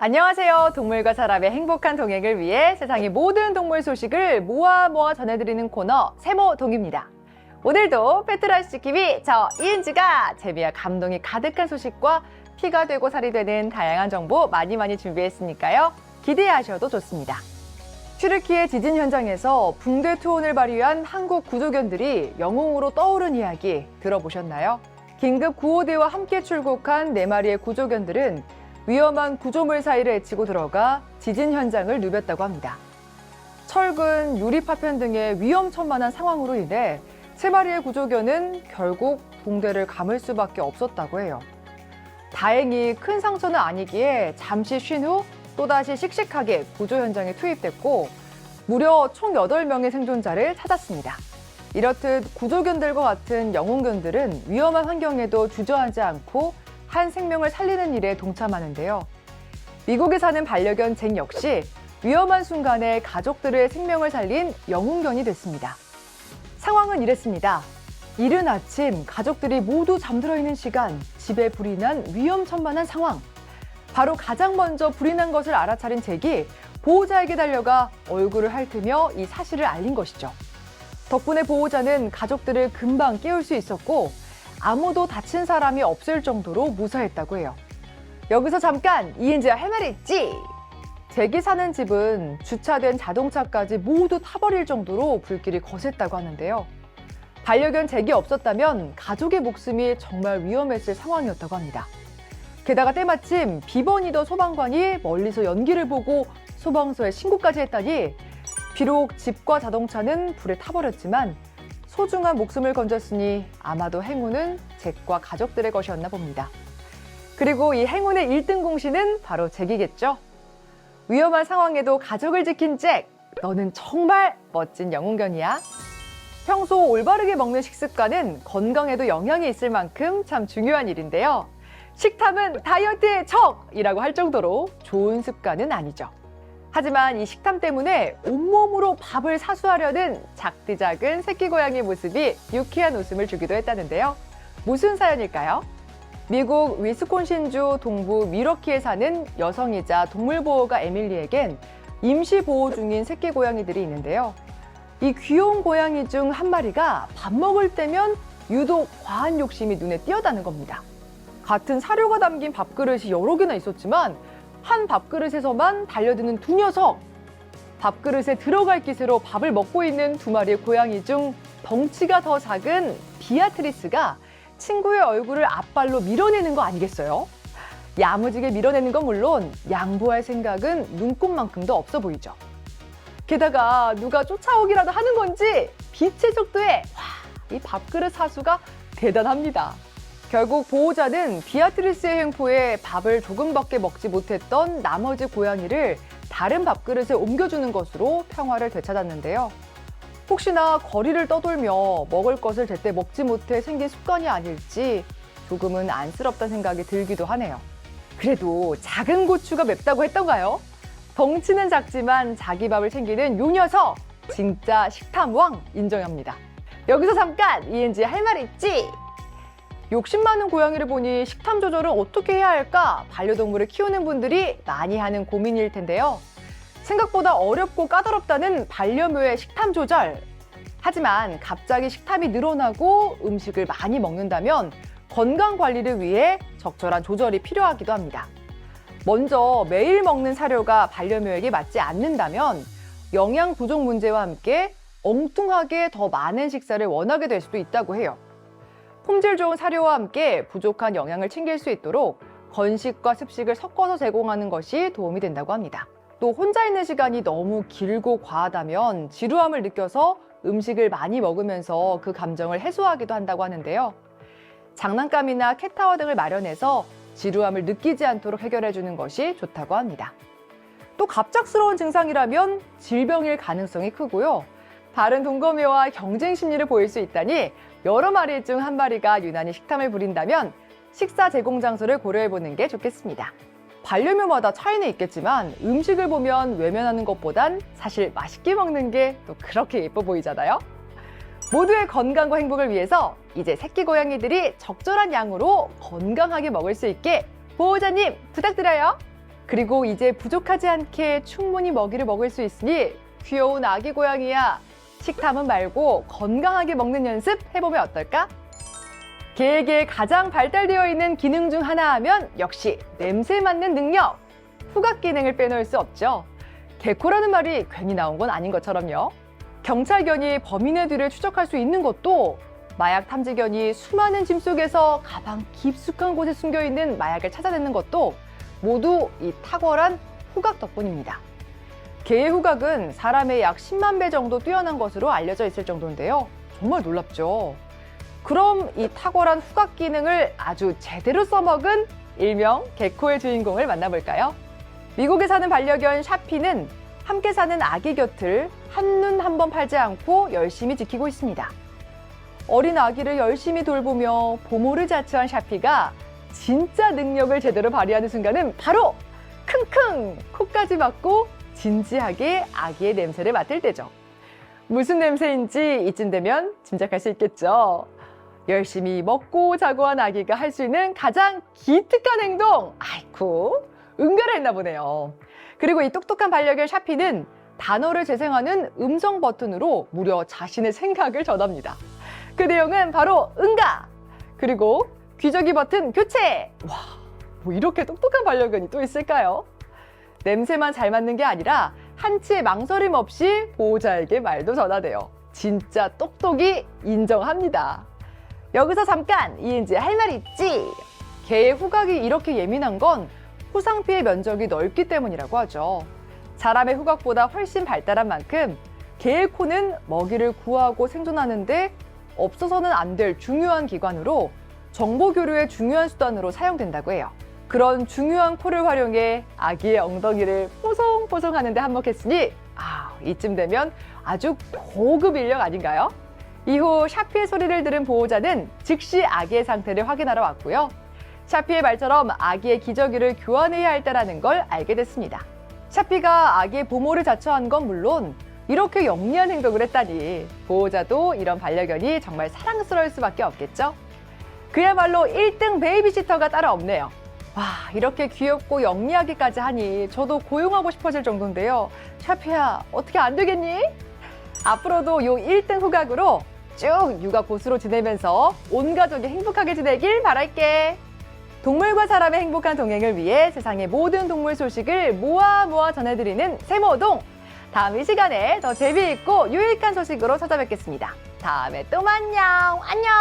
안녕하세요. 동물과 사람의 행복한 동행을 위해 세상의 모든 동물 소식을 모아 전해드리는 코너 세모동입니다. 오늘도 페트라시TV 저 이은지가 재미와 감동이 가득한 소식과 피가 되고 살이 되는 다양한 정보 많이 준비했으니까요. 기대하셔도 좋습니다. 튀르키예 지진 현장에서 붕대 투혼을 발휘한 한국 구조견들이 영웅으로 떠오른 이야기 들어보셨나요? 긴급 구호대와 함께 출국한 4마리의 구조견들은 위험한 구조물 사이를 헤치고 들어가 지진 현장을 누볐다고 합니다. 철근, 유리 파편 등의 위험천만한 상황으로 인해 3마리의 구조견은 결국 붕대를 감을 수밖에 없었다고 해요. 다행히 큰 상처는 아니기에 잠시 쉰 후 또다시 씩씩하게 구조 현장에 투입됐고 무려 총 8명의 생존자를 찾았습니다. 이렇듯 구조견들과 같은 영웅견들은 위험한 환경에도 주저하지 않고 한 생명을 살리는 일에 동참하는데요. 미국에 사는 반려견 잭 역시 위험한 순간에 가족들의 생명을 살린 영웅견이 됐습니다. 상황은 이랬습니다. 이른 아침 가족들이 모두 잠들어 있는 시간, 집에 불이 난 위험천만한 상황. 바로 가장 먼저 불이 난 것을 알아차린 잭이 보호자에게 달려가 얼굴을 핥으며 이 사실을 알린 것이죠. 덕분에 보호자는 가족들을 금방 깨울 수 있었고 아무도 다친 사람이 없을 정도로 무사했다고 해요. 여기서 잠깐 이은지가 할 말이 있지! 잭이 사는 집은 주차된 자동차까지 모두 타버릴 정도로 불길이 거셌다고 하는데요. 반려견 잭이 없었다면 가족의 목숨이 정말 위험했을 상황이었다고 합니다. 게다가 때마침 비번이던 소방관이 멀리서 연기를 보고 소방서에 신고까지 했다니 비록 집과 자동차는 불에 타버렸지만 소중한 목숨을 건졌으니 아마도 행운은 잭과 가족들의 것이었나 봅니다. 그리고 이 행운의 1등 공신은 바로 잭이겠죠. 위험한 상황에도 가족을 지킨 잭, 너는 정말 멋진 영웅견이야. 평소 올바르게 먹는 식습관은 건강에도 영향이 있을 만큼 참 중요한 일인데요. 식탐은 다이어트의 적이라고 할 정도로 좋은 습관은 아니죠. 하지만 이 식탐 때문에 온몸으로 밥을 사수하려는 작디작은 새끼 고양이의 모습이 유쾌한 웃음을 주기도 했다는데요. 무슨 사연일까요? 미국 위스콘신주 동부 밀워키에 사는 여성이자 동물보호가 에밀리에겐 임시보호 중인 새끼 고양이들이 있는데요. 이 귀여운 고양이 중 한 마리가 밥 먹을 때면 유독 과한 욕심이 눈에 띄어다는 겁니다. 같은 사료가 담긴 밥그릇이 여러 개나 있었지만 한 밥그릇에서만 달려드는 두 녀석! 밥그릇에 들어갈 기세로 밥을 먹고 있는 2마리의 고양이 중 덩치가 더 작은 비아트리스가 친구의 얼굴을 앞발로 밀어내는 거 아니겠어요? 야무지게 밀어내는 건 물론 양보할 생각은 눈꼽만큼도 없어 보이죠. 게다가 누가 쫓아오기라도 하는 건지 빛의 속도에 이 밥그릇 사수가 대단합니다. 결국 보호자는 비아트리스의 횡포에 밥을 조금밖에 먹지 못했던 나머지 고양이를 다른 밥그릇에 옮겨주는 것으로 평화를 되찾았는데요. 혹시나 거리를 떠돌며 먹을 것을 제때 먹지 못해 생긴 습관이 아닐지 조금은 안쓰럽다는 생각이 들기도 하네요. 그래도 작은 고추가 맵다고 했던가요? 덩치는 작지만 자기 밥을 챙기는 요 녀석! 진짜 식탐왕 인정합니다. 여기서 잠깐 이은지 할 말 있지? 욕심 많은 고양이를 보니 식탐 조절은 어떻게 해야 할까 반려동물을 키우는 분들이 많이 하는 고민일 텐데요. 생각보다 어렵고 까다롭다는 반려묘의 식탐 조절. 하지만 갑자기 식탐이 늘어나고 음식을 많이 먹는다면 건강 관리를 위해 적절한 조절이 필요하기도 합니다. 먼저 매일 먹는 사료가 반려묘에게 맞지 않는다면 영양 부족 문제와 함께 엉뚱하게 더 많은 식사를 원하게 될 수도 있다고 해요. 품질 좋은 사료와 함께 부족한 영양을 챙길 수 있도록 건식과 습식을 섞어서 제공하는 것이 도움이 된다고 합니다. 또 혼자 있는 시간이 너무 길고 과하다면 지루함을 느껴서 음식을 많이 먹으면서 그 감정을 해소하기도 한다고 하는데요. 장난감이나 캣타워 등을 마련해서 지루함을 느끼지 않도록 해결해주는 것이 좋다고 합니다. 또 갑작스러운 증상이라면 질병일 가능성이 크고요. 다른 동거묘와 경쟁 심리를 보일 수 있다니 여러 마리 중 한 마리가 유난히 식탐을 부린다면 식사 제공 장소를 고려해보는 게 좋겠습니다. 반려묘마다 차이는 있겠지만 음식을 보면 외면하는 것보단 사실 맛있게 먹는 게 또 그렇게 예뻐 보이잖아요. 모두의 건강과 행복을 위해서 이제 새끼 고양이들이 적절한 양으로 건강하게 먹을 수 있게 보호자님 부탁드려요. 그리고 이제 부족하지 않게 충분히 먹이를 먹을 수 있으니 귀여운 아기 고양이야. 식탐은 말고 건강하게 먹는 연습 해보면 어떨까? 개에게 가장 발달되어 있는 기능 중 하나 하면 역시 냄새 맡는 능력. 후각 기능을 빼놓을 수 없죠. 개코라는 말이 괜히 나온 건 아닌 것처럼요. 경찰견이 범인의 뒤를 추적할 수 있는 것도 마약 탐지견이 수많은 짐 속에서 가방 깊숙한 곳에 숨겨있는 마약을 찾아내는 것도 모두 이 탁월한 후각 덕분입니다. 개의 후각은 사람의 약 10만 배 정도 뛰어난 것으로 알려져 있을 정도인데요. 정말 놀랍죠. 그럼 이 탁월한 후각 기능을 아주 제대로 써먹은 일명 개코의 주인공을 만나볼까요? 미국에 사는 반려견 샤피는 함께 사는 아기 곁을 한눈 한 번 팔지 않고 열심히 지키고 있습니다. 어린 아기를 열심히 돌보며 보모를 자처한 샤피가 진짜 능력을 제대로 발휘하는 순간은 바로 킁킁 코까지 막고 진지하게 아기의 냄새를 맡을 때죠. 무슨 냄새인지 이쯤 되면 짐작할 수 있겠죠. 열심히 먹고 자고 한 아기가 할 수 있는 가장 기특한 행동! 아이쿠, 응가를 했나 보네요. 그리고 이 똑똑한 반려견 샤피는 단어를 재생하는 음성 버튼으로 무려 자신의 생각을 전합니다. 그 내용은 바로 응가! 그리고 귀저귀 버튼 교체! 와, 뭐 이렇게 똑똑한 반려견이 또 있을까요? 냄새만 잘 맡는 게 아니라 한치의 망설임 없이 보호자에게 말도 전하대요. 진짜 똑똑이 인정합니다. 여기서 잠깐 이은지의 할 말 있지? 개의 후각이 이렇게 예민한 건 후상 피해 면적이 넓기 때문이라고 하죠. 사람의 후각보다 훨씬 발달한 만큼 개의 코는 먹이를 구하고 생존하는데 없어서는 안 될 중요한 기관으로 정보 교류의 중요한 수단으로 사용된다고 해요. 그런 중요한 코를 활용해 아기의 엉덩이를 뽀송뽀송 하는데 한몫했으니 이쯤 되면 아주 고급 인력 아닌가요? 이후 샤피의 소리를 들은 보호자는 즉시 아기의 상태를 확인하러 왔고요. 샤피의 말처럼 아기의 기저귀를 교환해야 할 때라는 걸 알게 됐습니다. 샤피가 아기의 보모를 자처한 건 물론 이렇게 영리한 행동을 했다니 보호자도 이런 반려견이 정말 사랑스러울 수밖에 없겠죠? 그야말로 1등 베이비시터가 따로 없네요. 와, 이렇게 귀엽고 영리하기까지 하니 저도 고용하고 싶어질 정도인데요. 샤피야, 어떻게 안 되겠니? 앞으로도 요 1등 후각으로 쭉 육아 고수로 지내면서 온 가족이 행복하게 지내길 바랄게. 동물과 사람의 행복한 동행을 위해 세상의 모든 동물 소식을 모아 전해드리는 세모동. 다음 이 시간에 더 재미있고 유익한 소식으로 찾아뵙겠습니다. 다음에 또 만녕. 안녕.